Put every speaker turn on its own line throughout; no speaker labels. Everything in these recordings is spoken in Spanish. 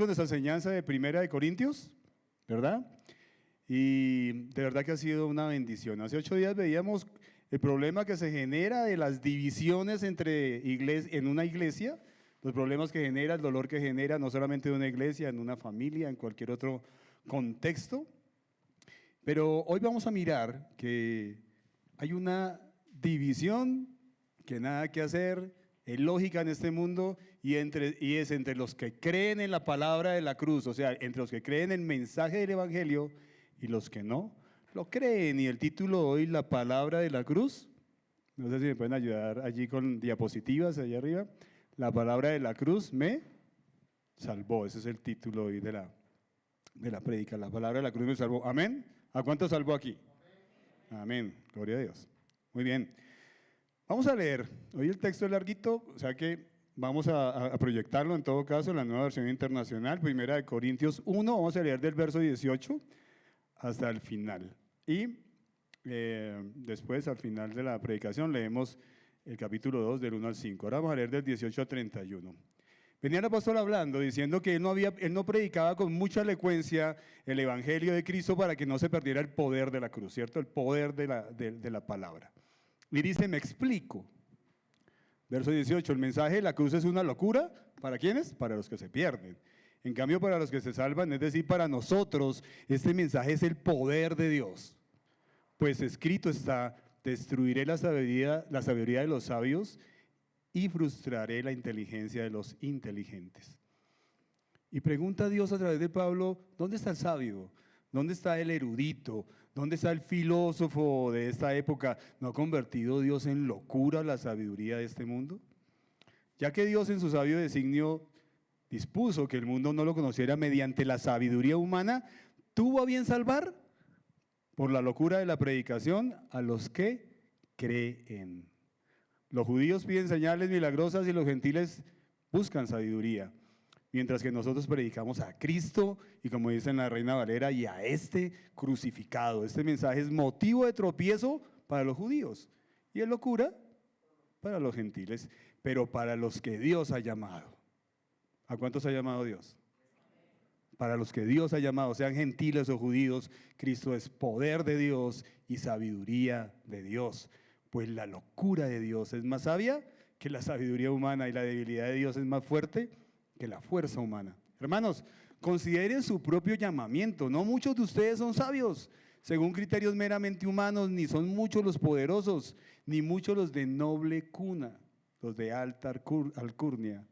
con nuestra enseñanza de Primera de Corintios, ¿verdad? Y de verdad que ha sido una bendición. Hace 8 días veíamos el problema que se genera de las divisiones en una iglesia, los problemas que genera, el dolor que genera, no solamente en una iglesia, en una familia, en cualquier otro contexto. Pero hoy vamos a mirar que hay una división que nada que hacer, es lógica en este mundo y es entre los que creen en la palabra de la cruz, o sea, entre los que creen en el mensaje del evangelio y los que no lo creen. Y el título hoy, la palabra de la cruz, no sé si me pueden ayudar allí con diapositivas allá arriba. La palabra de la cruz me salvó, ese es el título hoy de la prédica, la palabra de la cruz me salvó. Amén. ¿A cuánto salvó aquí? Amén. Gloria a Dios. Muy bien. Vamos a leer. Hoy el texto es larguito, o sea que vamos a proyectarlo en todo caso en la nueva versión internacional, Primera de Corintios 1, vamos a leer del verso 18 hasta el final. Y después, al final de la predicación, leemos el capítulo 2 del 1 al 5. Ahora vamos a leer del 18 al 31. Venía el apóstol hablando, diciendo que él no predicaba con mucha elocuencia el evangelio de Cristo para que no se perdiera el poder de la cruz, ¿cierto? El poder de la palabra. Y dice, me explico. Verso 18, el mensaje de la cruz es una locura. ¿Para quiénes? Para los que se pierden. En cambio, para los que se salvan, es decir, para nosotros, este mensaje es el poder de Dios. Pues escrito está, destruiré la sabiduría de los sabios y frustraré la inteligencia de los inteligentes. Y pregunta a Dios a través de Pablo, ¿dónde está el sabio? ¿Dónde está el erudito? ¿Dónde está el filósofo de esta época? ¿No ha convertido Dios en locura la sabiduría de este mundo? Ya que Dios en su sabio designio dispuso que el mundo no lo conociera mediante la sabiduría humana, tuvo a bien salvar por la locura de la predicación a los que creen. Los judíos piden señales milagrosas y los gentiles buscan sabiduría, mientras que nosotros predicamos a Cristo y, como dice en la Reina Valera, y a este crucificado. Este mensaje es motivo de tropiezo para los judíos y es locura para los gentiles, pero para los que Dios ha llamado. ¿A cuántos ha llamado Dios? Para los que Dios ha llamado, sean gentiles o judíos, Cristo es poder de Dios y sabiduría de Dios. Pues la locura de Dios es más sabia que la sabiduría humana y la debilidad de Dios es más fuerte que la fuerza humana. Hermanos, consideren su propio llamamiento. No muchos de ustedes son sabios, según criterios meramente humanos, ni son muchos los poderosos, ni muchos los de noble cuna, los de alta alcurnia.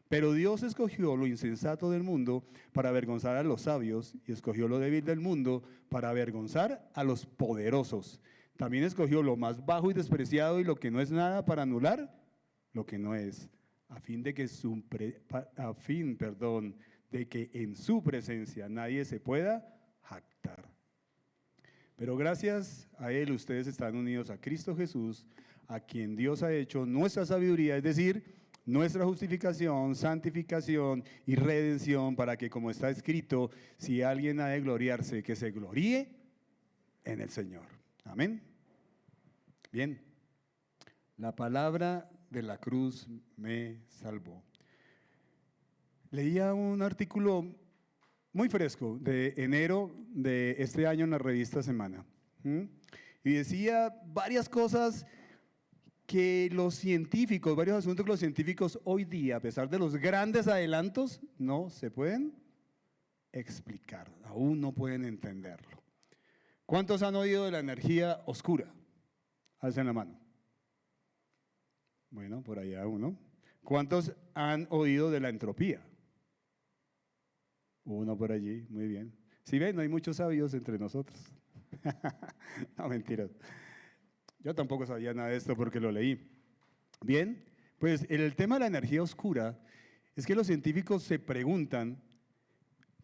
Pero Dios escogió lo insensato del mundo para avergonzar a los sabios y escogió lo débil del mundo para avergonzar a los poderosos. También escogió lo más bajo y despreciado y lo que no es nada para anular lo que no es, a fin de que en su presencia nadie se pueda jactar. Pero gracias a Él ustedes están unidos a Cristo Jesús, a quien Dios ha hecho nuestra sabiduría, es decir, nuestra justificación, santificación y redención, para que, como está escrito, si alguien ha de gloriarse, que se gloríe en el Señor. Amén. Bien, la palabra de la cruz me salvó. Leía un artículo muy fresco de enero de este año en la revista Semana. Y decía varias cosas que los científicos, varios asuntos que los científicos hoy día, a pesar de los grandes adelantos, no se pueden explicar, aún no pueden entenderlo. ¿Cuántos han oído de la energía oscura? Alcen la mano. Bueno, por allá uno. ¿Cuántos han oído de la entropía? Uno por allí, muy bien. Si ven, no hay muchos sabios entre nosotros. No, mentiras. Yo tampoco sabía nada de esto porque lo leí. Bien, pues el tema de la energía oscura es que los científicos se preguntan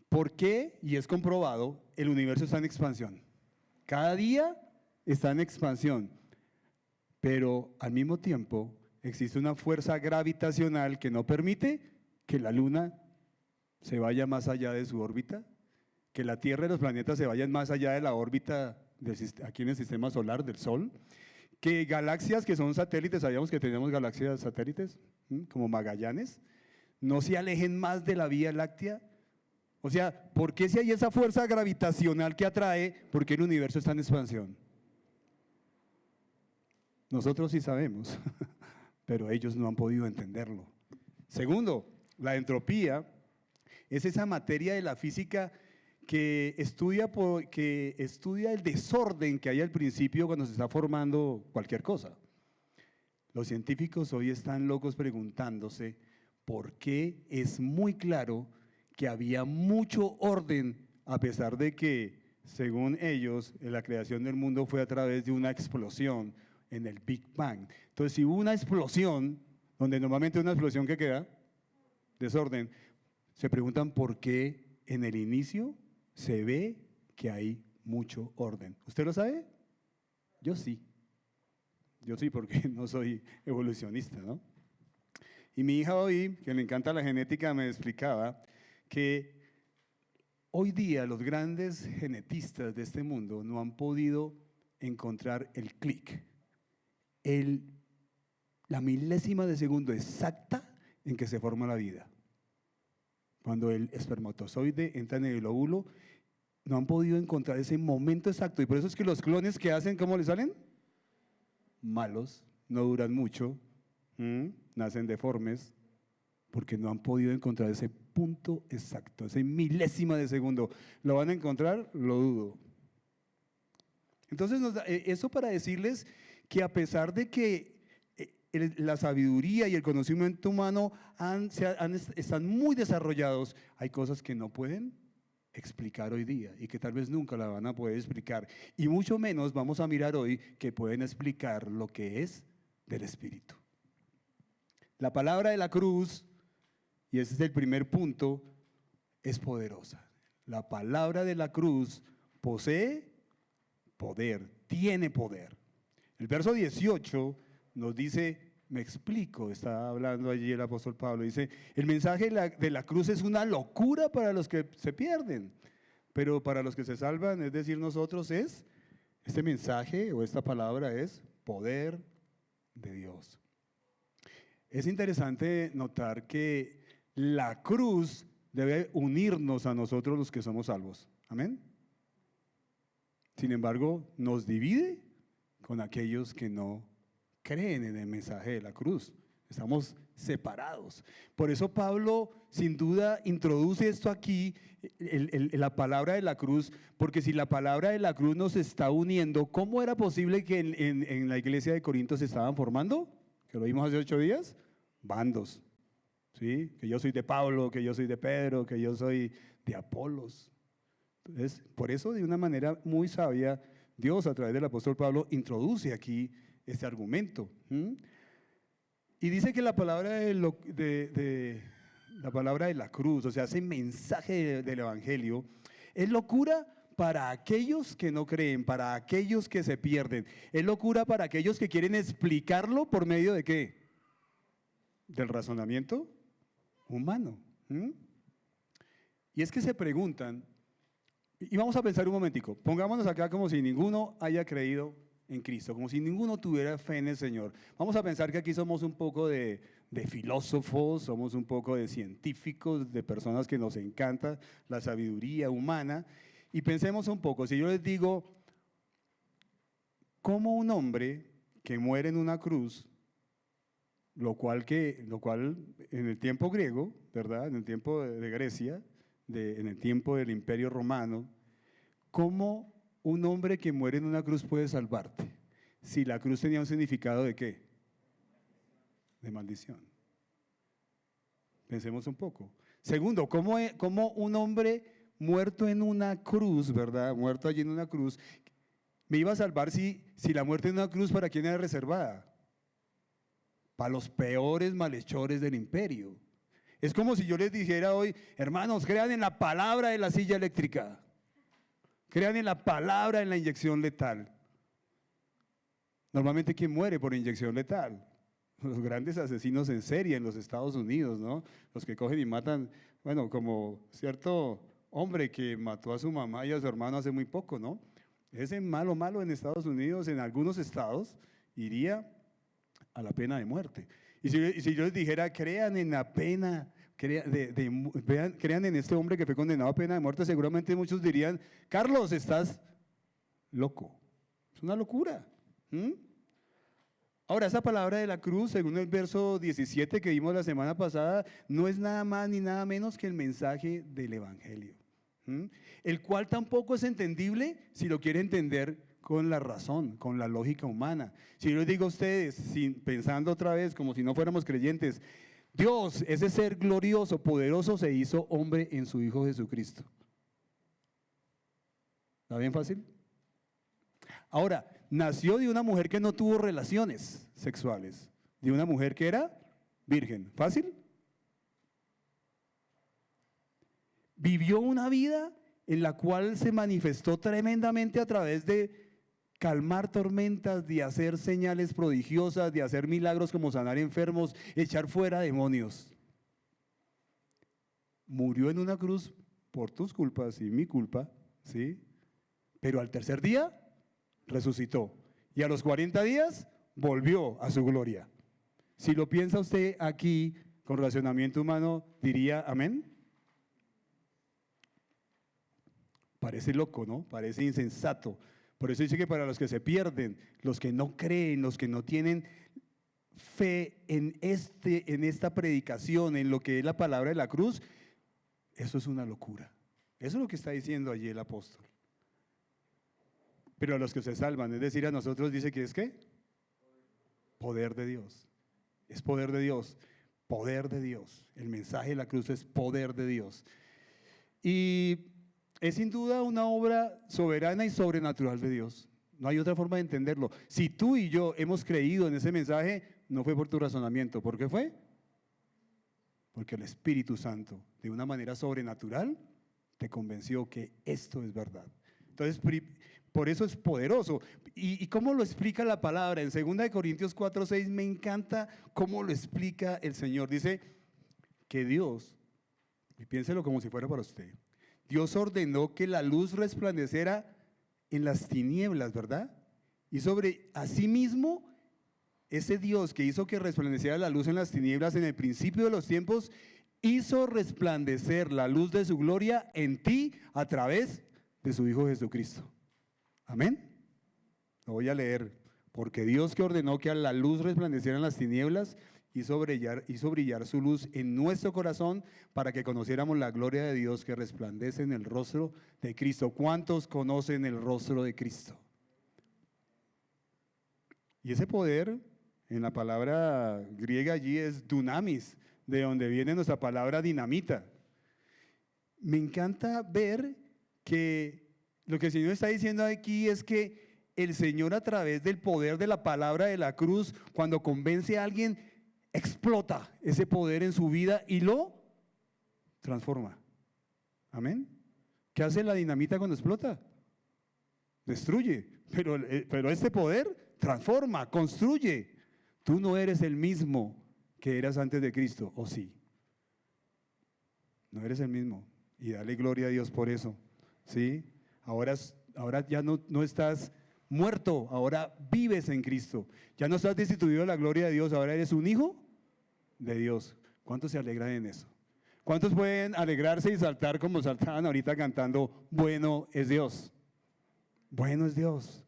por qué, y es comprobado, el universo está en expansión. Cada día está en expansión, pero al mismo tiempo existe una fuerza gravitacional que no permite que la Luna se vaya más allá de su órbita, que la Tierra y los planetas se vayan más allá de la órbita aquí en el sistema solar del Sol, que galaxias que son satélites, sabíamos que tenemos galaxias satélites, como Magallanes, no se alejen más de la Vía Láctea, O sea, ¿por qué si hay esa fuerza gravitacional que atrae, por qué el universo está en expansión? Nosotros sí sabemos, pero ellos no han podido entenderlo. Segundo, la entropía es esa materia de la física que estudia el desorden que hay al principio cuando se está formando cualquier cosa. Los científicos hoy están locos preguntándose por qué es muy claro que había mucho orden, a pesar de que, según ellos, la creación del mundo fue a través de una explosión en el Big Bang. Entonces, si hubo una explosión, donde normalmente una explosión que queda, desorden, se preguntan por qué en el inicio se ve que hay mucho orden. ¿Usted lo sabe? Yo sí. Yo sí, porque no soy evolucionista, ¿no? Y mi hija hoy, que le encanta la genética, me explicaba que hoy día los grandes genetistas de este mundo no han podido encontrar el clic, la milésima de segundo exacta en que se forma la vida. Cuando el espermatozoide entra en el óvulo, no han podido encontrar ese momento exacto. Y por eso es que los clones que hacen, ¿cómo les salen? Malos, no duran mucho, nacen deformes, porque no han podido encontrar ese punto exacto, ese milésima de segundo. ¿Lo van a encontrar? Lo dudo. Entonces, eso para decirles que a pesar de que la sabiduría y el conocimiento humano están muy desarrollados, hay cosas que no pueden explicar hoy día y que tal vez nunca la van a poder explicar. Y mucho menos vamos a mirar hoy que pueden explicar lo que es del Espíritu. La palabra de la cruz, y ese es el primer punto, es poderosa. La palabra de la cruz posee poder, tiene poder. El verso 18 nos dice, me explico, está hablando allí el apóstol Pablo, dice, el mensaje de la cruz es una locura para los que se pierden, pero para los que se salvan, es decir, nosotros este mensaje o esta palabra es poder de Dios. Es interesante notar que la cruz debe unirnos a nosotros los que somos salvos. Amén. Sin embargo, nos divide con aquellos que no creen en el mensaje de la cruz. Estamos separados. Por eso Pablo, sin duda, introduce esto aquí, la palabra de la cruz, porque si la palabra de la cruz nos está uniendo, ¿cómo era posible que en la iglesia de Corinto se estaban formando? Que lo vimos hace 8 días, bandos. ¿Sí? Que yo soy de Pablo, que yo soy de Pedro, que yo soy de Apolos. Entonces, por eso, de una manera muy sabia, Dios, a través del apóstol Pablo, introduce aquí este argumento. Y dice que la palabra la palabra de la cruz, o sea, ese mensaje del evangelio, es locura para aquellos que no creen, para aquellos que se pierden. Es locura para aquellos que quieren explicarlo por medio de ¿qué? Del razonamiento humano. Y es que se preguntan, y vamos a pensar un momentico, pongámonos acá como si ninguno haya creído en Cristo, como si ninguno tuviera fe en el Señor. Vamos a pensar que aquí somos un poco de filósofos, somos un poco de científicos, de personas que nos encanta la sabiduría humana, y pensemos un poco, si yo les digo, ¿cómo un hombre que muere en una cruz, lo cual en el tiempo griego, ¿verdad? En el tiempo de Grecia, en el tiempo del Imperio Romano, ¿cómo un hombre que muere en una cruz puede salvarte? Si la cruz tenía un significado ¿de qué? De maldición. Pensemos un poco. Segundo, ¿cómo un hombre muerto en una cruz, ¿verdad? Muerto allí en una cruz, me iba a salvar si la muerte en una cruz para quién era reservada? Para los peores malhechores del imperio. Es como si yo les dijera hoy, hermanos, crean en la palabra de la silla eléctrica. Crean en la palabra de la inyección letal. Normalmente, ¿quién muere por inyección letal? Los grandes asesinos en serie en los Estados Unidos, ¿no? Los que cogen y matan, bueno, como cierto hombre que mató a su mamá y a su hermano hace muy poco, ¿no? Ese malo en Estados Unidos, en algunos estados, iría a la pena de muerte. Y si yo les dijera, crean en la pena Crean en este hombre que fue condenado a pena de muerte. Seguramente muchos dirían, Carlos, estás loco. Es una locura. Ahora, esa palabra de la cruz, según el verso 17 que vimos la semana pasada, no es nada más ni nada menos que el mensaje del Evangelio, el cual tampoco es entendible si lo quiere entender con la razón, con la lógica humana. Si yo les digo a ustedes, pensando otra vez como si no fuéramos creyentes, Dios, ese ser glorioso, poderoso, se hizo hombre en su Hijo Jesucristo. ¿Está bien fácil? Ahora, nació de una mujer que no tuvo relaciones sexuales, de una mujer que era virgen. ¿Fácil? Vivió una vida en la cual se manifestó tremendamente a través de calmar tormentas, de hacer señales prodigiosas, de hacer milagros como sanar enfermos, echar fuera demonios. Murió en una cruz por tus culpas y mi culpa, ¿sí? Pero al tercer día resucitó y a los 40 días volvió a su gloria. Si lo piensa usted aquí con racionamiento humano, diría amén. Parece loco, ¿no? Parece insensato. Por eso dice que para los que se pierden, los que no creen, los que no tienen fe en esta predicación, en lo que es la palabra de la cruz, eso es una locura. Eso es lo que está diciendo allí el apóstol. Pero a los que se salvan, es decir, a nosotros dice que es ¿qué? Poder de Dios. Es poder de Dios. Poder de Dios. El mensaje de la cruz es poder de Dios. Y es sin duda una obra soberana y sobrenatural de Dios. No hay otra forma de entenderlo. Si tú y yo hemos creído en ese mensaje, no fue por tu razonamiento. ¿Por qué fue? Porque el Espíritu Santo, de una manera sobrenatural, te convenció que esto es verdad. Entonces, por eso es poderoso. ¿Y cómo lo explica la palabra? En 2 Corintios 4:6 me encanta cómo lo explica el Señor. Dice que Dios, y piénselo como si fuera para usted, Dios ordenó que la luz resplandeciera en las tinieblas, ¿verdad? Y sobre asimismo, ese Dios que hizo que resplandeciera la luz en las tinieblas en el principio de los tiempos, hizo resplandecer la luz de su gloria en ti a través de su Hijo Jesucristo. Amén. Lo voy a leer. Porque Dios que ordenó que a la luz resplandeciera en las tinieblas, hizo brillar su luz en nuestro corazón para que conociéramos la gloria de Dios que resplandece en el rostro de Cristo. ¿Cuántos conocen el rostro de Cristo? Y ese poder, en la palabra griega allí es dunamis, de donde viene nuestra palabra dinamita. Me encanta ver que lo que el Señor está diciendo aquí es que el Señor, a través del poder de la palabra de la cruz, cuando convence a alguien, explota ese poder en su vida y lo transforma. Amén. ¿Qué hace la dinamita cuando explota? Destruye, pero este poder transforma, construye. Tú no eres el mismo que eras antes de Cristo, ¿o sí? No eres el mismo. Y dale gloria a Dios por eso, ¿sí? Ahora ya no estás muerto, ahora vives en Cristo. Ya no estás destituido de la gloria de Dios, ahora eres un hijo de Dios. ¿Cuántos se alegran en eso? ¿Cuántos pueden alegrarse y saltar como saltaban ahorita cantando, bueno es Dios? Bueno es Dios.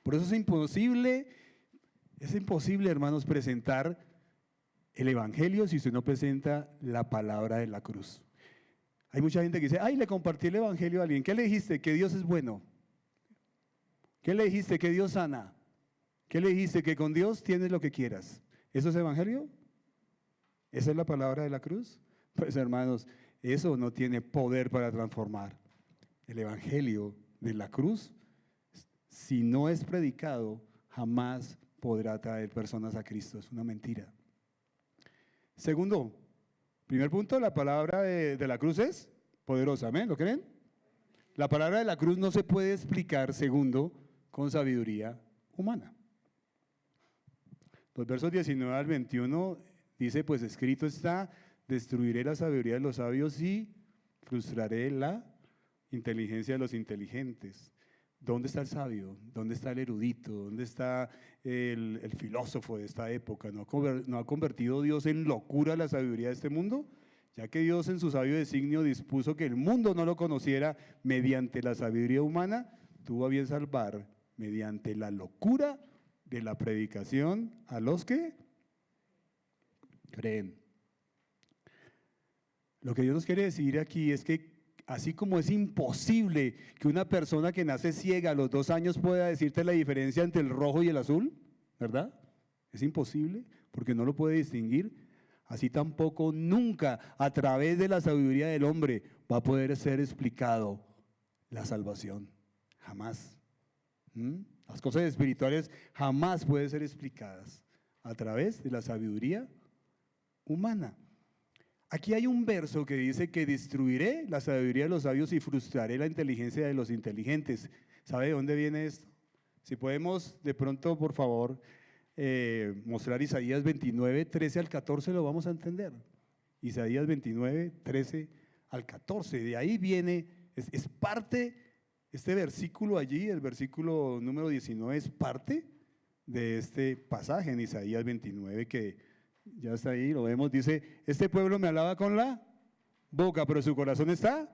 Por eso es imposible, hermanos, presentar el Evangelio si usted no presenta la palabra de la cruz. Hay mucha gente que dice, ay, le compartí el Evangelio a alguien. ¿Qué le dijiste? Que Dios es bueno. ¿Qué le dijiste? Que Dios sana. ¿Qué le dijiste? Que con Dios tienes lo que quieras. ¿Eso es Evangelio? ¿Esa es la palabra de la cruz? Pues hermanos, eso no tiene poder para transformar. El Evangelio de la cruz, si no es predicado, jamás podrá traer personas a Cristo. Es una mentira. Segundo, primer punto, la palabra de la cruz es poderosa. ¿Amén? ¿Lo creen? La palabra de la cruz no se puede explicar, segundo, con sabiduría humana. Los versos 19 al 21 dice, pues escrito está, destruiré la sabiduría de los sabios y frustraré la inteligencia de los inteligentes. ¿Dónde está el sabio? ¿Dónde está el erudito? ¿Dónde está el filósofo de esta época? ¿No ha convertido Dios en locura la sabiduría de este mundo? ya que Dios en su sabio designio dispuso que el mundo no lo conociera mediante la sabiduría humana, tuvo a bien salvar mediante la locura de la predicación a los que creen. Lo que Dios nos quiere decir aquí es que así como es imposible que una persona que nace ciega a los 2 años pueda decirte la diferencia entre el rojo y el azul, ¿verdad? Es imposible porque no lo puede distinguir. Así tampoco nunca a través de la sabiduría del hombre va a poder ser explicado la salvación. Jamás. Las cosas espirituales jamás pueden ser explicadas a través de la sabiduría humana. Aquí hay un verso que dice que destruiré la sabiduría de los sabios y frustraré la inteligencia de los inteligentes. ¿Sabe de dónde viene esto? Si podemos de pronto, por favor, mostrar Isaías 29, 13 al 14, lo vamos a entender. Isaías 29, 13 al 14. De ahí viene, es parte, este versículo allí, el versículo número 19, es parte de este pasaje en Isaías 29 que ya está ahí, lo vemos, dice, este pueblo me alaba con la boca, pero su corazón está,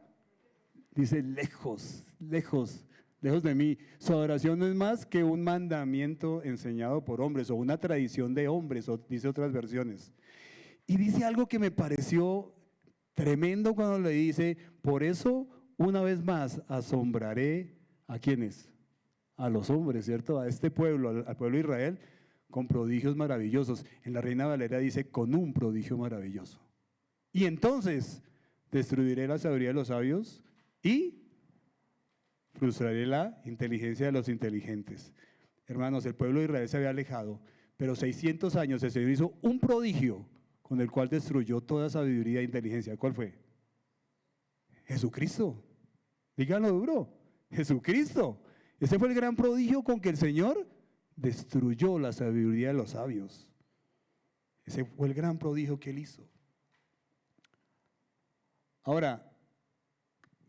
dice, lejos, lejos, lejos de mí. Su adoración no es más que un mandamiento enseñado por hombres o una tradición de hombres, o dice otras versiones. Y dice algo que me pareció tremendo cuando le dice, por eso una vez más asombraré a quienes, a los hombres, ¿cierto? A este pueblo, al pueblo de Israel, con prodigios maravillosos. En la Reina Valera dice, con un prodigio maravilloso. Y entonces destruiré la sabiduría de los sabios y frustraré la inteligencia de los inteligentes. Hermanos, el pueblo de Israel se había alejado, pero 600 años el Señor hizo un prodigio con el cual destruyó toda sabiduría e inteligencia. ¿Cuál fue? Jesucristo. Díganlo duro. Jesucristo. Ese fue el gran prodigio con que el Señor destruyó la sabiduría de los sabios. Ese fue el gran prodigio que él hizo. Ahora,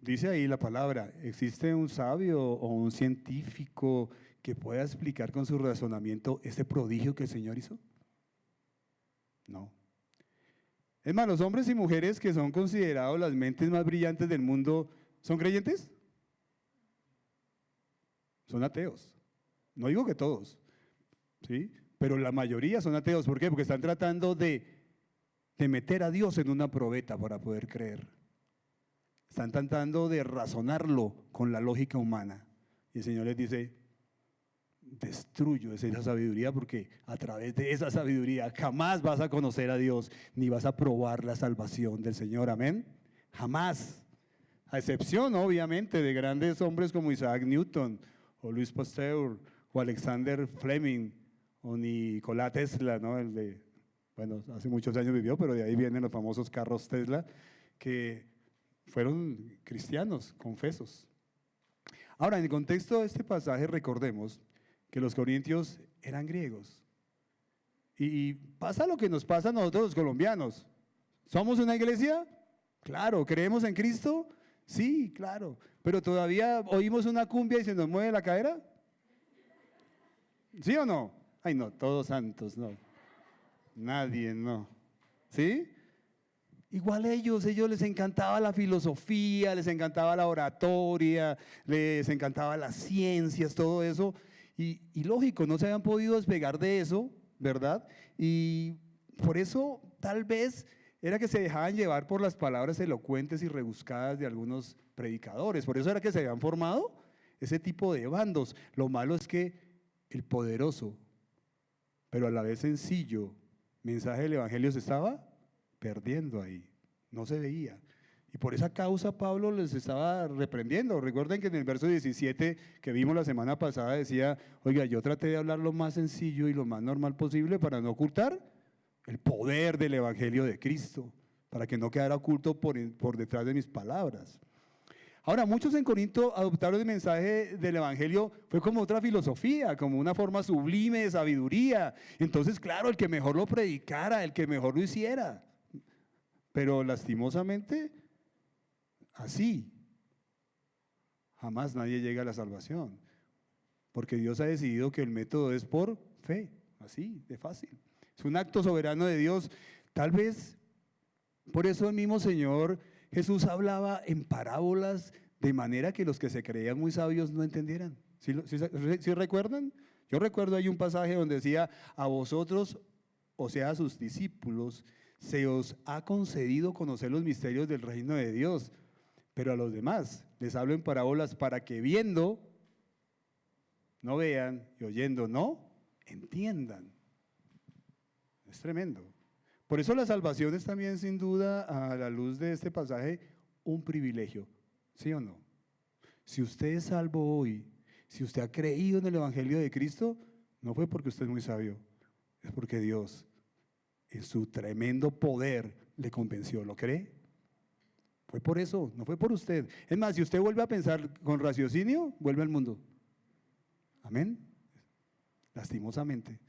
dice ahí la palabra, ¿existe un sabio o un científico que pueda explicar con su razonamiento ese prodigio que el Señor hizo? No. Es más, los hombres y mujeres que son considerados las mentes más brillantes del mundo, ¿son creyentes? Son ateos. No digo que todos, ¿sí? Pero la mayoría son ateos. ¿Por qué? Porque están tratando de meter a Dios en una probeta para poder creer. Están tratando de razonarlo con la lógica humana. Y el Señor les dice, destruyo esa sabiduría porque a través de esa sabiduría jamás vas a conocer a Dios ni vas a probar la salvación del Señor. Amén. Jamás. A excepción, obviamente, de grandes hombres como Isaac Newton o Louis Pasteur o Alexander Fleming o Nikola Tesla, ¿no? Bueno, hace muchos años vivió, pero de ahí vienen los famosos carros Tesla, que fueron cristianos, confesos. Ahora, en el contexto de este pasaje, recordemos que los corintios eran griegos. Y pasa lo que nos pasa a nosotros los colombianos. ¿Somos una iglesia? Claro. ¿Creemos en Cristo? Sí, claro. ¿Pero todavía oímos una cumbia y se nos mueve la cadera? ¿Sí o no? Ay, no, todos santos, no. Nadie, no. ¿Sí? Igual ellos les encantaba la filosofía, les encantaba la oratoria, les encantaba las ciencias, todo eso. Y lógico, no se habían podido despegar de eso, ¿verdad? Y por eso tal vez era que se dejaban llevar por las palabras elocuentes y rebuscadas de algunos predicadores. Por eso era que se habían formado ese tipo de bandos. Lo malo es que el poderoso, pero a la vez sencillo, mensaje del Evangelio se estaba perdiendo ahí, no se veía. Y por esa causa Pablo les estaba reprendiendo. Recuerden que en el verso 17 que vimos la semana pasada decía, oiga, yo traté de hablar lo más sencillo y lo más normal posible para no ocultar el poder del Evangelio de Cristo, para que no quedara oculto por detrás de mis palabras. Ahora, muchos en Corinto adoptaron el mensaje del Evangelio, fue como otra filosofía, como una forma sublime de sabiduría. Entonces, claro, el que mejor lo predicara, el que mejor lo hiciera. Pero lastimosamente, así, jamás nadie llega a la salvación. Porque Dios ha decidido que el método es por fe, así, de fácil. Es un acto soberano de Dios. Tal vez Por eso el mismo Señor Jesús hablaba en parábolas de manera que los que se creían muy sabios no entendieran. ¿Sí recuerdan? Yo recuerdo hay un pasaje donde decía, a vosotros, o sea, a sus discípulos, se os ha concedido conocer los misterios del reino de Dios, pero a los demás les hablo en parábolas para que viendo no vean y oyendo no entiendan. Es tremendo. Por eso la salvación es también, sin duda, a la luz de este pasaje, un privilegio. ¿Sí o no? Si usted es salvo hoy, si usted ha creído en el Evangelio de Cristo, no fue porque usted es muy sabio, es porque Dios, en su tremendo poder, le convenció. ¿Lo cree? Fue por eso, no fue por usted. Es más, si usted vuelve a pensar con raciocinio, vuelve al mundo. Amén. Lastimosamente.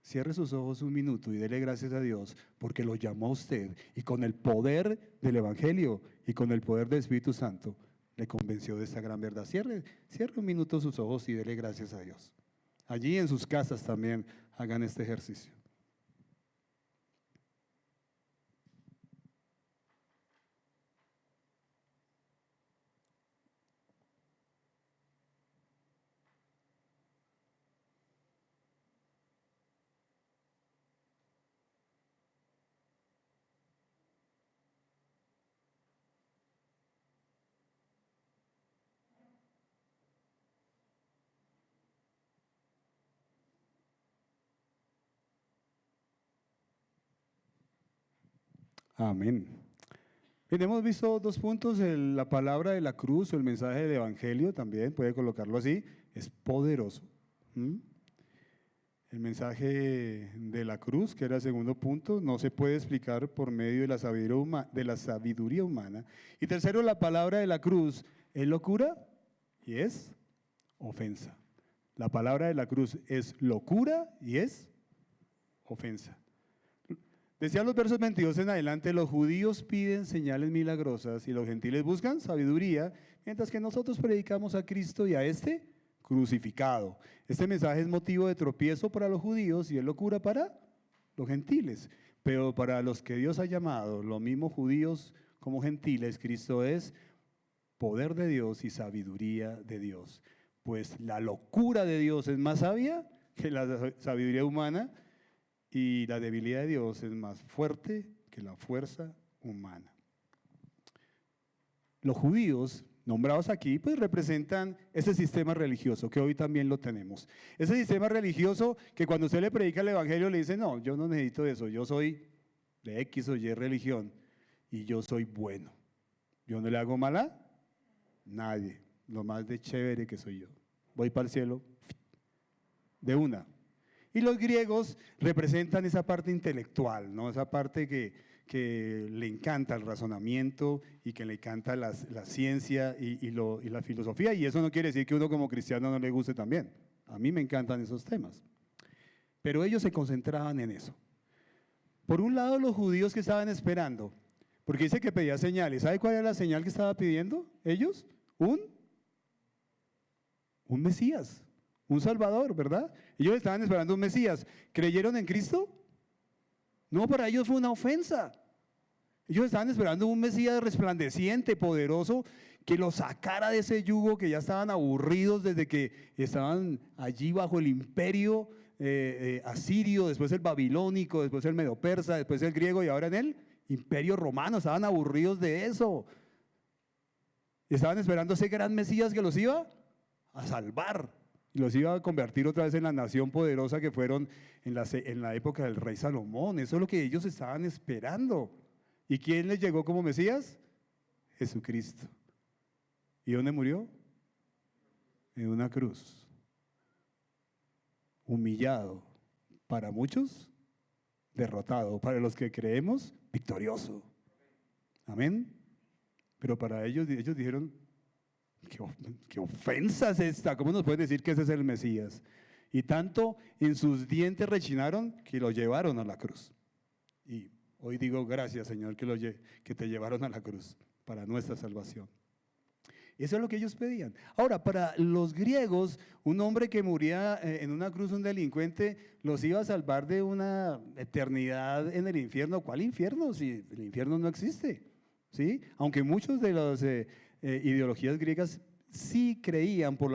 Cierre sus ojos un minuto y dele gracias a Dios porque lo llamó a usted y con el poder del Evangelio y con el poder del Espíritu Santo le convenció de esta gran verdad. Cierre un minuto sus ojos y dele gracias a Dios. Allí en sus casas también hagan este ejercicio. Amén. Bien, hemos visto dos puntos, la palabra de la cruz o el mensaje del Evangelio también, puede colocarlo así, es poderoso. El mensaje de la cruz, que era el segundo punto, no se puede explicar por medio de la sabiduría humana. Y tercero, la palabra de la cruz es locura y es ofensa. La palabra de la cruz es locura y es ofensa. Decía los versos 22 en adelante, los judíos piden señales milagrosas y los gentiles buscan sabiduría, mientras que nosotros predicamos a Cristo y a este crucificado. Este mensaje es motivo de tropiezo para los judíos y es locura para los gentiles. Pero para los que Dios ha llamado, los mismos judíos como gentiles, Cristo es poder de Dios y sabiduría de Dios. Pues la locura de Dios es más sabia que la sabiduría humana, y la debilidad de Dios es más fuerte que la fuerza humana. Los judíos nombrados aquí pues representan ese sistema religioso que hoy también lo tenemos. Ese sistema religioso que cuando usted le predica el Evangelio le dice, no, yo no necesito eso, yo soy de X o Y religión y yo soy bueno. Yo no le hago mal a nadie, lo más de chévere que soy yo. Voy para el cielo de una. Y los griegos representan esa parte intelectual, ¿no? Esa parte que le encanta el razonamiento y que le encanta la ciencia y la filosofía. Y eso no quiere decir que uno como cristiano no le guste también. A mí me encantan esos temas. Pero ellos se concentraban en eso. Por un lado, los judíos que estaban esperando, porque dice que pedía señales. ¿Sabe cuál era la señal que estaba pidiendo ellos? Un Mesías. Un Salvador, ¿verdad? Ellos estaban esperando un Mesías. ¿Creyeron en Cristo? No, para ellos fue una ofensa. Ellos estaban esperando un Mesías resplandeciente, poderoso, que los sacara de ese yugo, que ya estaban aburridos desde que estaban allí bajo el imperio asirio, después el babilónico, después el medo-persa, después el griego y ahora en el imperio romano. Estaban aburridos de eso. Estaban esperando ese gran Mesías que los iba a salvar. Y los iba a convertir otra vez en la nación poderosa que fueron en la época del rey Salomón. Eso es lo que ellos estaban esperando. ¿Y quién les llegó como Mesías? Jesucristo. ¿Y dónde murió? En una cruz. Humillado. Para muchos, derrotado. Para los que creemos, victorioso. Amén. Pero para ellos dijeron, ¿qué ofensa es esta? ¿Cómo nos pueden decir que ese es el Mesías? Y tanto en sus dientes rechinaron que lo llevaron a la cruz. Y hoy digo gracias, Señor, que te llevaron a la cruz para nuestra salvación. Eso es lo que ellos pedían. Ahora, para los griegos, un hombre que moría en una cruz, un delincuente, los iba a salvar de una eternidad en el infierno. ¿Cuál infierno? Si el infierno no existe, ¿sí? Aunque muchos de las ideologías griegas sí creían por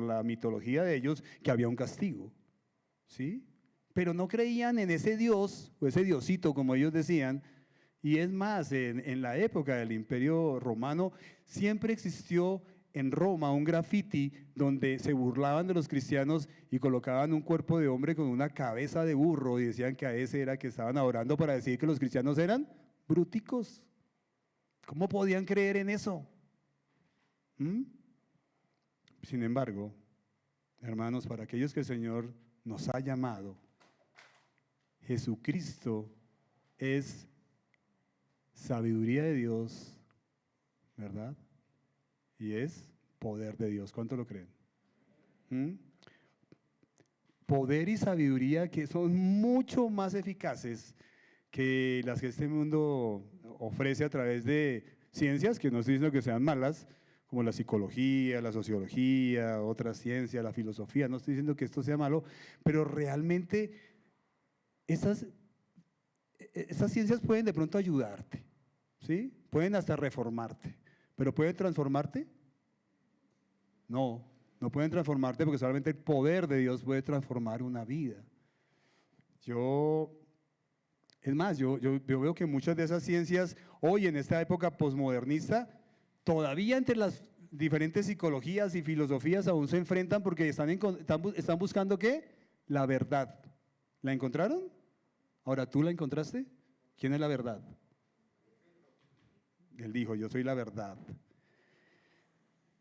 la mitología de ellos que había un castigo, ¿sí? Pero no creían en ese Dios, o ese Diosito, como ellos decían. Y es más, en la época del Imperio Romano, siempre existió en Roma un graffiti donde se burlaban de los cristianos y colocaban un cuerpo de hombre con una cabeza de burro y decían que a ese era que estaban adorando para decir que los cristianos eran bruticos. ¿Cómo podían creer en eso? Sin embargo, hermanos, para aquellos que el Señor nos ha llamado, Jesucristo es sabiduría de Dios, ¿verdad? Y es poder de Dios. ¿Cuánto lo creen? Poder y sabiduría que son mucho más eficaces que las que este mundo ofrece a través de ciencias, que no estoy diciendo que sean malas, como la psicología, la sociología, otras ciencias, la filosofía. No estoy diciendo que esto sea malo, pero realmente estas ciencias pueden de pronto ayudarte, ¿sí? Pueden hasta reformarte, pero ¿pueden transformarte? No, no pueden transformarte porque solamente el poder de Dios puede transformar una vida. Es más, yo veo que muchas de esas ciencias hoy en esta época posmodernista, todavía entre las diferentes psicologías y filosofías aún se enfrentan porque están buscando ¿qué? La verdad. ¿La encontraron? Ahora, ¿tú la encontraste? ¿Quién es la verdad? Él dijo, yo soy la verdad.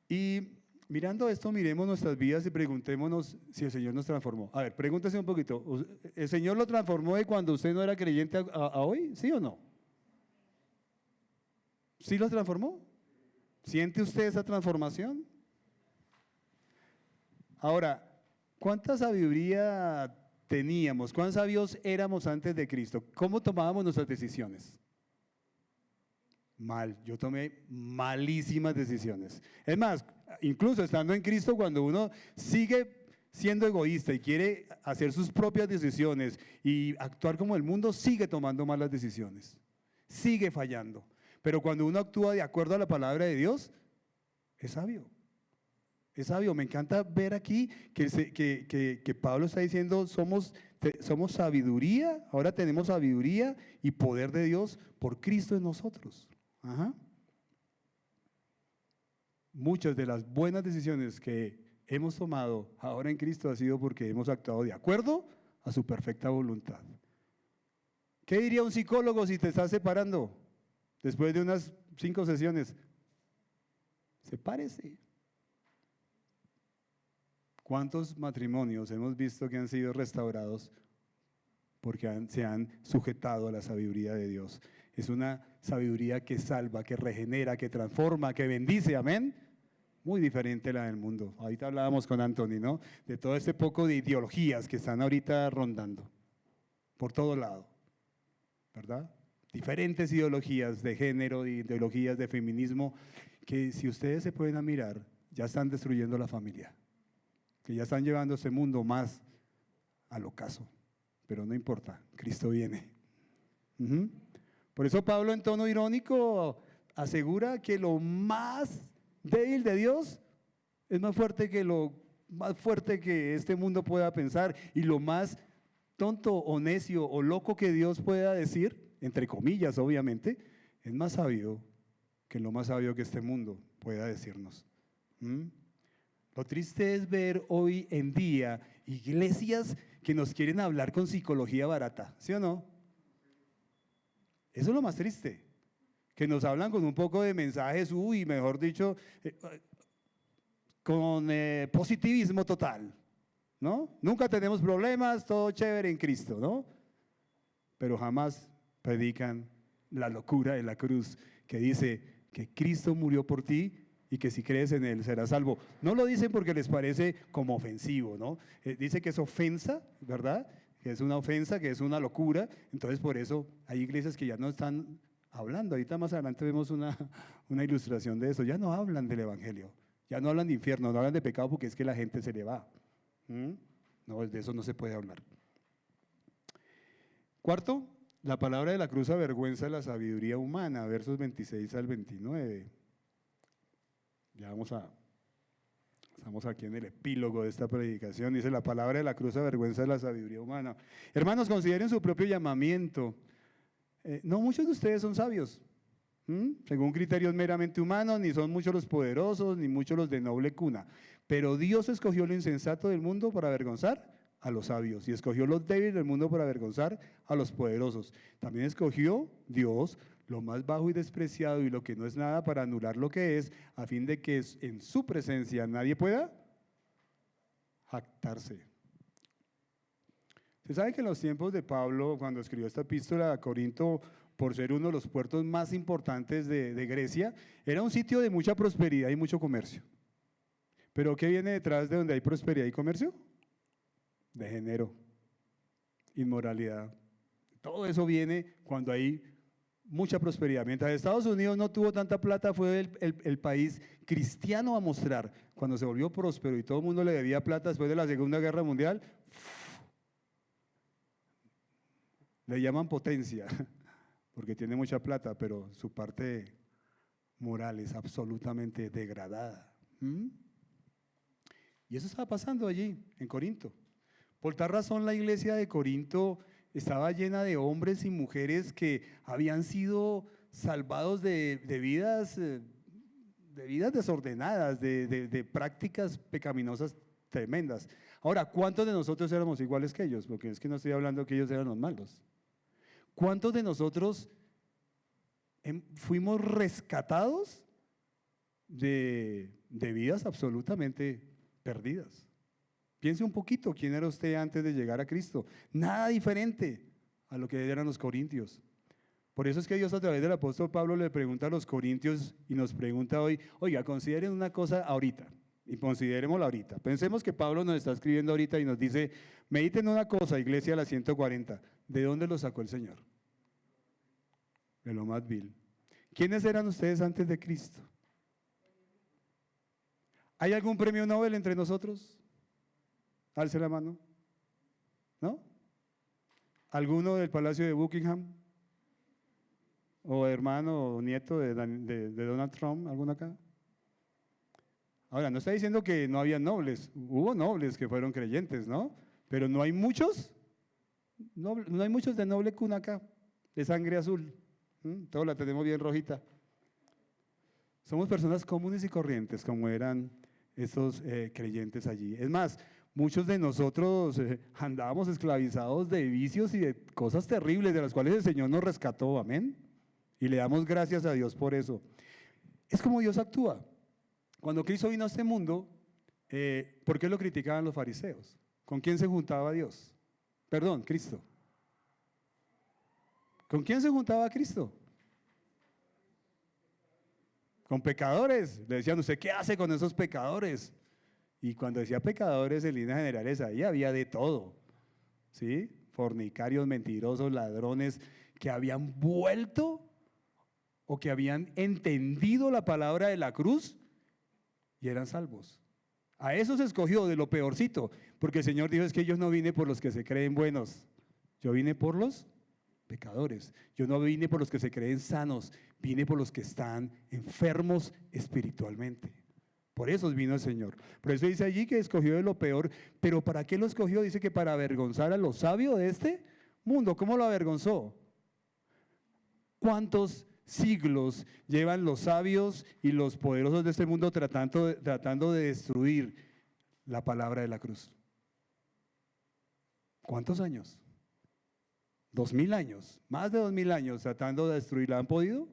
Y mirando esto, miremos nuestras vidas y preguntémonos si el Señor nos transformó. A ver, pregúntese un poquito. ¿El Señor lo transformó de cuando usted no era creyente a hoy? ¿Sí o no? ¿Sí lo transformó? ¿Siente usted esa transformación? Ahora, ¿cuánta sabiduría teníamos? ¿Cuán sabios éramos antes de Cristo? ¿Cómo tomábamos nuestras decisiones? Mal, yo tomé malísimas decisiones. Es más, incluso estando en Cristo, cuando uno sigue siendo egoísta y quiere hacer sus propias decisiones y actuar como el mundo, sigue tomando malas decisiones, sigue fallando. Pero cuando uno actúa de acuerdo a la palabra de Dios, es sabio. Es sabio. Me encanta ver aquí que Pablo está diciendo, somos sabiduría, ahora tenemos sabiduría y poder de Dios por Cristo en nosotros. Ajá. Muchas de las buenas decisiones que hemos tomado ahora en Cristo ha sido porque hemos actuado de acuerdo a su perfecta voluntad. ¿Qué diría un psicólogo si te estás separando después de unas 5 sesiones? Sepárese. ¿Cuántos matrimonios hemos visto que han sido restaurados porque se han sujetado a la sabiduría de Dios? Es una sabiduría que salva, que regenera, que transforma, que bendice, amén. Muy diferente a la del mundo. Ahorita hablábamos con Anthony, ¿no? De todo este poco de ideologías que están ahorita rondando por todo lado, ¿verdad? Diferentes ideologías de género, ideologías de feminismo, que si ustedes se pueden mirar, ya están destruyendo la familia, que ya están llevando este mundo más al ocaso. Pero no importa, Cristo viene. Por eso Pablo, en tono irónico, asegura que lo más débil de Dios es más fuerte que este mundo pueda pensar, y lo más tonto o necio o loco que Dios pueda decir, entre comillas obviamente, es más sabio que lo más sabio que este mundo pueda decirnos. Lo triste es ver hoy en día iglesias que nos quieren hablar con psicología barata, ¿sí o no? Eso es lo más triste, que nos hablan con un poco de mensajes, mejor dicho, con positivismo total, ¿no? Nunca tenemos problemas, todo chévere en Cristo, ¿no? Pero jamás predican la locura de la cruz, que dice que Cristo murió por ti y que si crees en Él serás salvo. No lo dicen porque les parece como ofensivo, ¿no? Dice que es ofensa, ¿verdad? Que es una ofensa, que es una locura. Entonces por eso hay iglesias que ya no están hablando. Ahorita más adelante vemos una ilustración de eso. Ya no hablan del evangelio, ya no hablan de infierno, no hablan de pecado porque es que la gente se le va. No, de eso no se puede hablar. Cuarto, la palabra de la cruz avergüenza la sabiduría humana, versos 26 al 29. Ya estamos aquí en el epílogo de esta predicación. Dice, la palabra de la cruz avergüenza la sabiduría humana. Hermanos, consideren su propio llamamiento. No muchos de ustedes son sabios, según criterios meramente humanos, ni son muchos los poderosos, ni muchos los de noble cuna. Pero Dios escogió lo insensato del mundo para avergonzar a los sabios, y escogió los débiles del mundo para avergonzar a los poderosos. También escogió Dios lo más bajo y despreciado y lo que no es nada para anular lo que es, a fin de que en su presencia nadie pueda jactarse. Se sabe que en los tiempos de Pablo, cuando escribió esta epístola a Corinto, por ser uno de los puertos más importantes de Grecia, era un sitio de mucha prosperidad y mucho comercio. ¿Pero qué viene detrás de donde hay prosperidad y comercio? Degenero, inmoralidad. Todo eso viene cuando hay mucha prosperidad. Mientras Estados Unidos no tuvo tanta plata, fue el país cristiano a mostrar. Cuando se volvió próspero y todo el mundo le debía plata después de la Segunda Guerra Mundial, le llaman potencia, porque tiene mucha plata, pero su parte moral es absolutamente degradada. Y eso estaba pasando allí, en Corinto. Por tal razón, la iglesia de Corinto estaba llena de hombres y mujeres que habían sido salvados de vidas desordenadas, de prácticas pecaminosas tremendas. Ahora, ¿cuántos de nosotros éramos iguales que ellos? Porque es que no estoy hablando que ellos eran los malos. ¿Cuántos de nosotros fuimos rescatados de vidas absolutamente perdidas? Piense un poquito quién era usted antes de llegar a Cristo. Nada diferente a lo que eran los corintios. Por eso es que Dios a través del apóstol Pablo le pregunta a los corintios y nos pregunta hoy, oiga, consideren una cosa ahorita y considerémosla ahorita. Pensemos que Pablo nos está escribiendo ahorita y nos dice, mediten una cosa, iglesia, la 140. ¿De dónde lo sacó el Señor? De lo más vil. ¿Quiénes eran ustedes antes de Cristo? ¿Hay algún premio Nobel entre nosotros? Alce la mano. ¿No? ¿Alguno del Palacio de Buckingham? ¿O hermano o nieto de Donald Trump? ¿Alguno acá? Ahora, no está diciendo que no había nobles. Hubo nobles que fueron creyentes, ¿no? Pero no hay muchos, no hay muchos de noble cuna acá, de sangre azul. Todos la tenemos bien rojita. Somos personas comunes y corrientes, como eran estos creyentes allí. Es más, muchos de nosotros andábamos esclavizados de vicios y de cosas terribles de las cuales el Señor nos rescató, amén. Y le damos gracias a Dios por eso. Es como Dios actúa. Cuando Cristo vino a este mundo, ¿por qué lo criticaban los fariseos? ¿Con quién se juntaba Dios? Perdón, Cristo. ¿Con quién se juntaba Cristo? Con pecadores. Le decían, ¿usted qué hace con esos pecadores? Y cuando decía pecadores en líneas generales, ahí había de todo, ¿sí? Fornicarios, mentirosos, ladrones, que habían vuelto o que habían entendido la palabra de la cruz y eran salvos. A esos se escogió de lo peorcito, porque el Señor dijo, es que yo no vine por los que se creen buenos, yo vine por los pecadores. Yo no vine por los que se creen sanos, vine por los que están enfermos espiritualmente. Por eso vino el Señor. Por eso dice allí que escogió de lo peor. ¿Pero para qué lo escogió? Dice que para avergonzar a los sabios de este mundo. ¿Cómo lo avergonzó? ¿Cuántos siglos llevan los sabios y los poderosos de este mundo tratando de destruir la palabra de la cruz? ¿Cuántos años? 2000 años, más de 2000 años tratando de destruirla. ¿Han podido?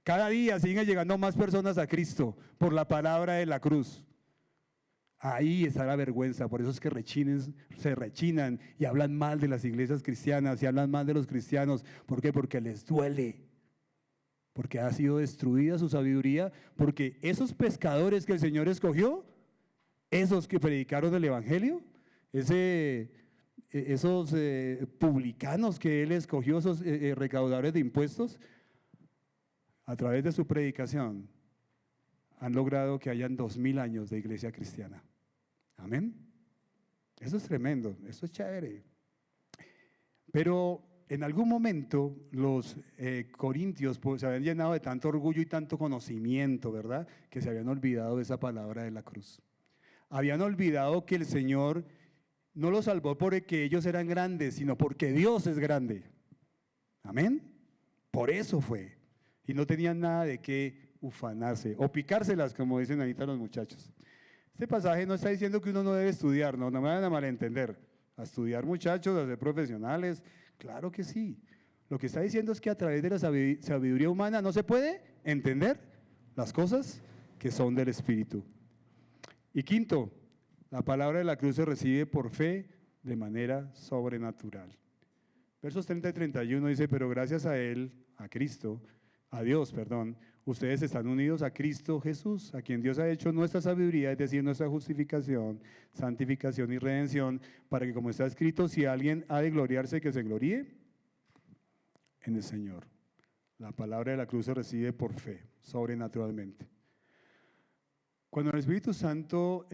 Cada día siguen llegando más personas a Cristo por la palabra de la cruz. Ahí está la vergüenza, por eso es que se rechinan y hablan mal de las iglesias cristianas y hablan mal de los cristianos. ¿Por qué? Porque les duele, porque ha sido destruida su sabiduría, porque esos pescadores que el Señor escogió, esos que predicaron el evangelio, esos publicanos que él escogió, esos recaudadores de impuestos, a través de su predicación, han logrado que hayan 2000 años de iglesia cristiana. Amén. Eso es tremendo, eso es chévere. Pero en algún momento los corintios se habían llenado de tanto orgullo y tanto conocimiento, ¿verdad? Que se habían olvidado de esa palabra de la cruz. Habían olvidado que el Señor no los salvó porque ellos eran grandes, sino porque Dios es grande. Amén. Por eso fue. Y no tenían nada de qué ufanarse o picárselas, como dicen ahorita los muchachos. Este pasaje no está diciendo que uno no debe estudiar, no me van a malentender. A estudiar, muchachos, a ser profesionales, claro que sí. Lo que está diciendo es que a través de la sabiduría humana no se puede entender las cosas que son del Espíritu. Y quinto, la palabra de la cruz se recibe por fe de manera sobrenatural. Versos 30 y 31 dice, pero gracias a Él, a Cristo, a Dios, perdón, ustedes están unidos a Cristo Jesús, a quien Dios ha hecho nuestra sabiduría, es decir, nuestra justificación, santificación y redención, para que como está escrito, si alguien ha de gloriarse, que se gloríe en el Señor. La palabra de la cruz se recibe por fe, sobrenaturalmente. Cuando el Espíritu Santo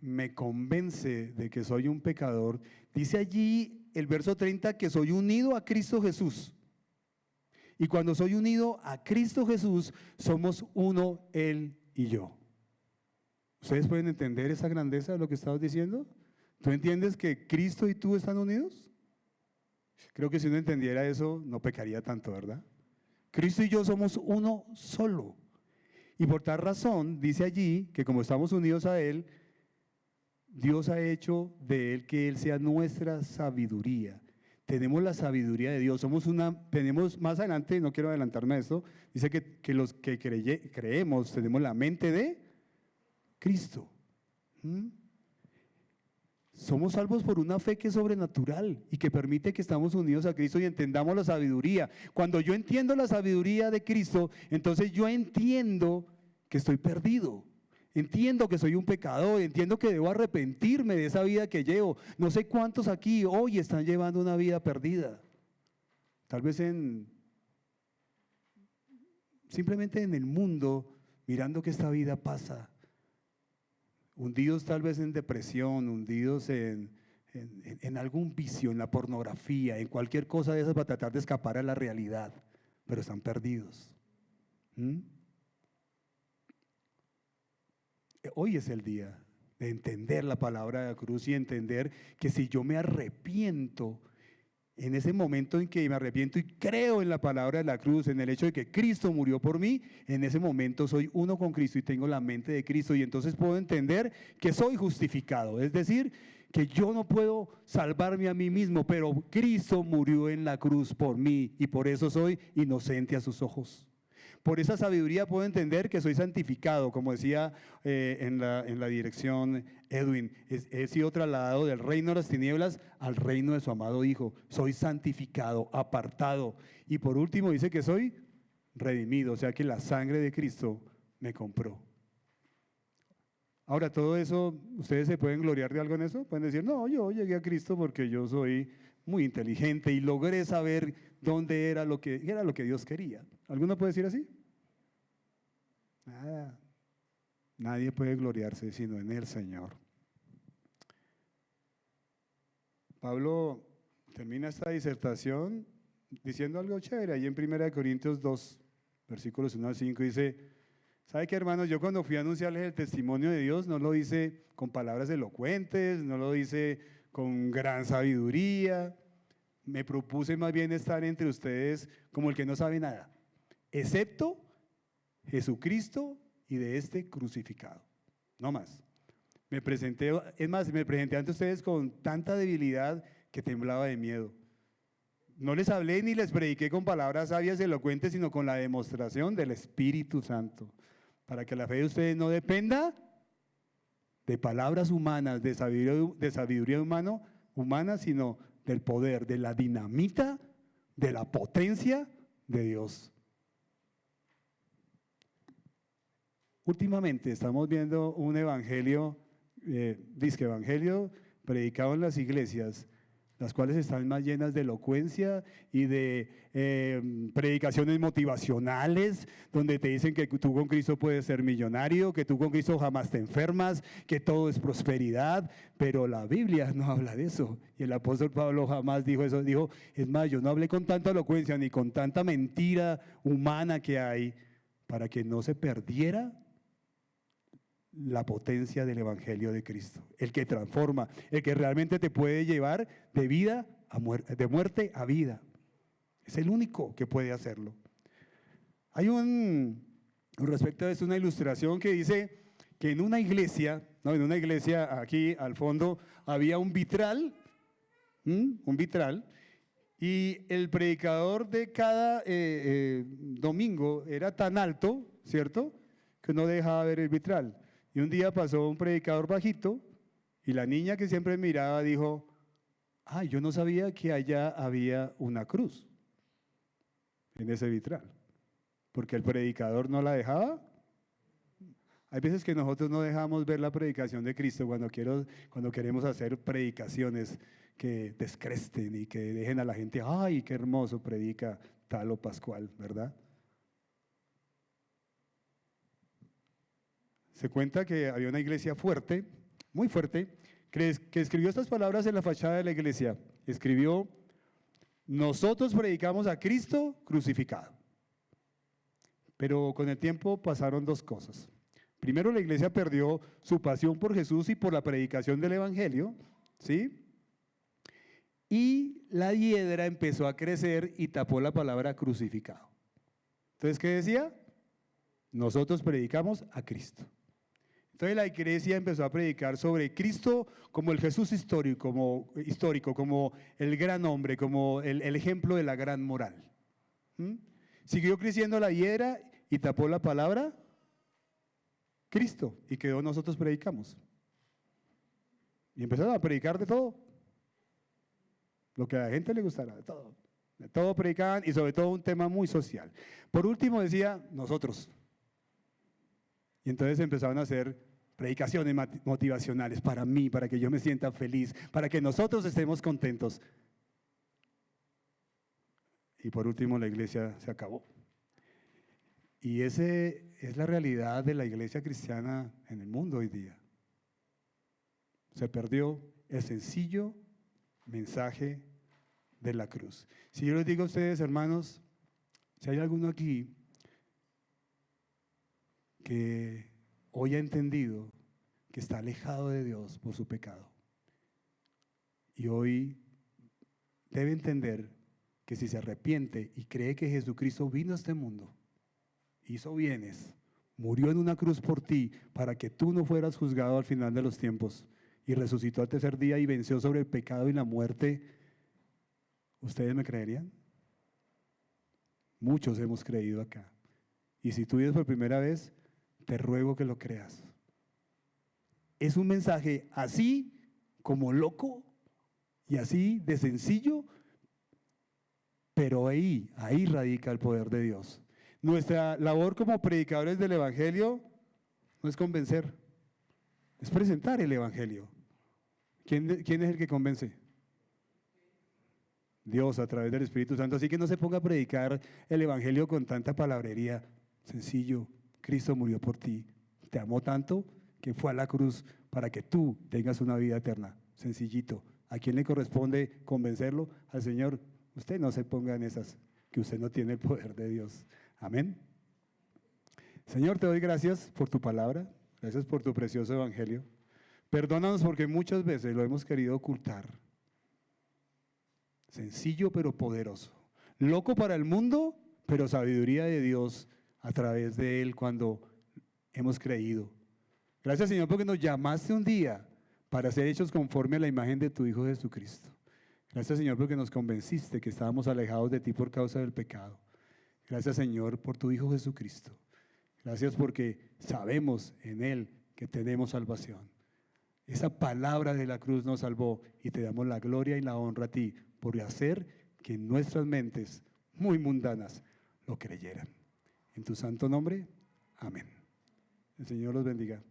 me convence de que soy un pecador, dice allí el verso 30 que soy unido a Cristo Jesús. Y cuando soy unido a Cristo Jesús, somos uno, Él y yo. ¿Ustedes pueden entender esa grandeza de lo que estamos diciendo? ¿Tú entiendes que Cristo y tú están unidos? Creo que si uno entendiera eso, no pecaría tanto, ¿verdad? Cristo y yo somos uno solo. Y por tal razón, dice allí que como estamos unidos a Él, Dios ha hecho de Él que Él sea nuestra sabiduría. Tenemos la sabiduría de Dios, tenemos más adelante, no quiero adelantarme a esto, dice que los que creemos tenemos la mente de Cristo. Somos salvos por una fe que es sobrenatural y que permite que estamos unidos a Cristo y entendamos la sabiduría. Cuando yo entiendo la sabiduría de Cristo, entonces yo entiendo que estoy perdido. Entiendo que soy un pecador, entiendo que debo arrepentirme de esa vida que llevo. No sé cuántos aquí hoy están llevando una vida perdida. Tal vez simplemente en el mundo, mirando que esta vida pasa. Hundidos tal vez en depresión, hundidos en algún vicio, en la pornografía, en cualquier cosa de esas para tratar de escapar a la realidad, pero están perdidos. Hoy es el día de entender la palabra de la cruz y entender que si yo me arrepiento, en ese momento en que me arrepiento y creo en la palabra de la cruz, en el hecho de que Cristo murió por mí, en ese momento soy uno con Cristo y tengo la mente de Cristo y entonces puedo entender que soy justificado, es decir, que yo no puedo salvarme a mí mismo, pero Cristo murió en la cruz por mí y por eso soy inocente a sus ojos. Por esa sabiduría puedo entender que soy santificado, como decía en la dirección Edwin, he sido trasladado del reino de las tinieblas al reino de su amado Hijo. Soy santificado, apartado. Y por último dice que soy redimido, o sea que la sangre de Cristo me compró. Ahora, todo eso, ¿ustedes se pueden gloriar de algo en eso? Pueden decir, no, yo llegué a Cristo porque yo soy muy inteligente y logré saber dónde era lo que Dios quería. ¿Alguno puede decir así? Nada. Nadie puede gloriarse sino en el Señor. Pablo termina esta disertación diciendo algo chévere. Ahí en 1 Corintios 2, versículos 1 al 5 dice, ¿sabe qué, hermanos? Yo cuando fui a anunciarles el testimonio de Dios no lo hice con palabras elocuentes, no lo hice con gran sabiduría. Me propuse más bien estar entre ustedes como el que no sabe nada, excepto Jesucristo y de este crucificado. No más. Me presenté ante ustedes con tanta debilidad que temblaba de miedo. No les hablé ni les prediqué con palabras sabias y elocuentes, sino con la demostración del Espíritu Santo, para que la fe de ustedes no dependa de palabras humanas, de sabiduría humana, sino del poder, de la dinamita, de la potencia de Dios. Últimamente estamos viendo un evangelio, evangelio predicado en las iglesias, las cuales están más llenas de elocuencia y de predicaciones motivacionales, donde te dicen que tú con Cristo puedes ser millonario, que tú con Cristo jamás te enfermas, que todo es prosperidad, pero la Biblia no habla de eso. Y el apóstol Pablo jamás dijo eso. Dijo, es más, yo no hablé con tanta elocuencia ni con tanta mentira humana que hay para que no se perdiera la potencia del Evangelio de Cristo, el que transforma, el que realmente te puede llevar de vida a muerte, de muerte a vida. Es el único que puede hacerlo. Hay respecto a esto, una ilustración que dice que en una iglesia, ¿no? En una iglesia aquí al fondo había un vitral, y el predicador de cada domingo era tan alto, ¿cierto?, que no dejaba ver el vitral. Y un día pasó un predicador bajito y la niña que siempre miraba dijo, yo no sabía que allá había una cruz en ese vitral, porque el predicador no la dejaba. Hay veces que nosotros no dejamos ver la predicación de Cristo cuando queremos hacer predicaciones que descresten y que dejen a la gente, ¡ay, qué hermoso predica tal o pascual!, ¿verdad? Se cuenta que había una iglesia fuerte, muy fuerte, que escribió estas palabras en la fachada de la iglesia. Escribió, nosotros predicamos a Cristo crucificado. Pero con el tiempo pasaron dos cosas. Primero, la iglesia perdió su pasión por Jesús y por la predicación del Evangelio, ¿sí? Y la hiedra empezó a crecer y tapó la palabra crucificado. Entonces, ¿qué decía? Nosotros predicamos a Cristo. Entonces la iglesia empezó a predicar sobre Cristo como el Jesús histórico, como el gran hombre, como el ejemplo de la gran moral. Siguió creciendo la hiedra y tapó la palabra Cristo y quedó nosotros predicamos. Y empezaron a predicar de todo, lo que a la gente le gustara, de todo predicaban y sobre todo un tema muy social. Por último decía nosotros. Y entonces empezaron a hacer predicaciones motivacionales para mí, para que yo me sienta feliz, para que nosotros estemos contentos. Y por último la iglesia se acabó. Y esa es la realidad de la iglesia cristiana en el mundo hoy día. Se perdió el sencillo mensaje de la cruz. Si yo les digo a ustedes, hermanos, si hay alguno aquí que hoy ha entendido que está alejado de Dios por su pecado y hoy debe entender que si se arrepiente y cree que Jesucristo vino a este mundo, hizo bienes, murió en una cruz por ti para que tú no fueras juzgado al final de los tiempos y resucitó al tercer día y venció sobre el pecado y la muerte, ¿ustedes me creerían? Muchos hemos creído acá. Y si tú vienes por primera vez, te ruego que lo creas. Es un mensaje así como loco y así de sencillo, pero ahí radica el poder de Dios. Nuestra labor como predicadores del Evangelio no es convencer, es presentar el Evangelio. ¿Quién es el que convence? Dios a través del Espíritu Santo. Así que no se ponga a predicar el Evangelio con tanta palabrería. Sencillo, Cristo murió por ti, te amó tanto que fue a la cruz para que tú tengas una vida eterna. Sencillito. ¿A quién le corresponde convencerlo? Al Señor. Usted no se ponga en esas, que usted no tiene el poder de Dios. Amén. Señor, te doy gracias por tu palabra, gracias por tu precioso Evangelio. Perdónanos porque muchas veces lo hemos querido ocultar. Sencillo pero poderoso. Loco para el mundo, pero sabiduría de Dios a través de Él cuando hemos creído. Gracias, Señor, porque nos llamaste un día para ser hechos conforme a la imagen de tu Hijo Jesucristo. Gracias, Señor, porque nos convenciste que estábamos alejados de ti por causa del pecado. Gracias, Señor, por tu Hijo Jesucristo. Gracias porque sabemos en Él que tenemos salvación. Esa palabra de la cruz nos salvó y te damos la gloria y la honra a ti por hacer que nuestras mentes muy mundanas lo creyeran. En tu santo nombre, amén. El Señor los bendiga.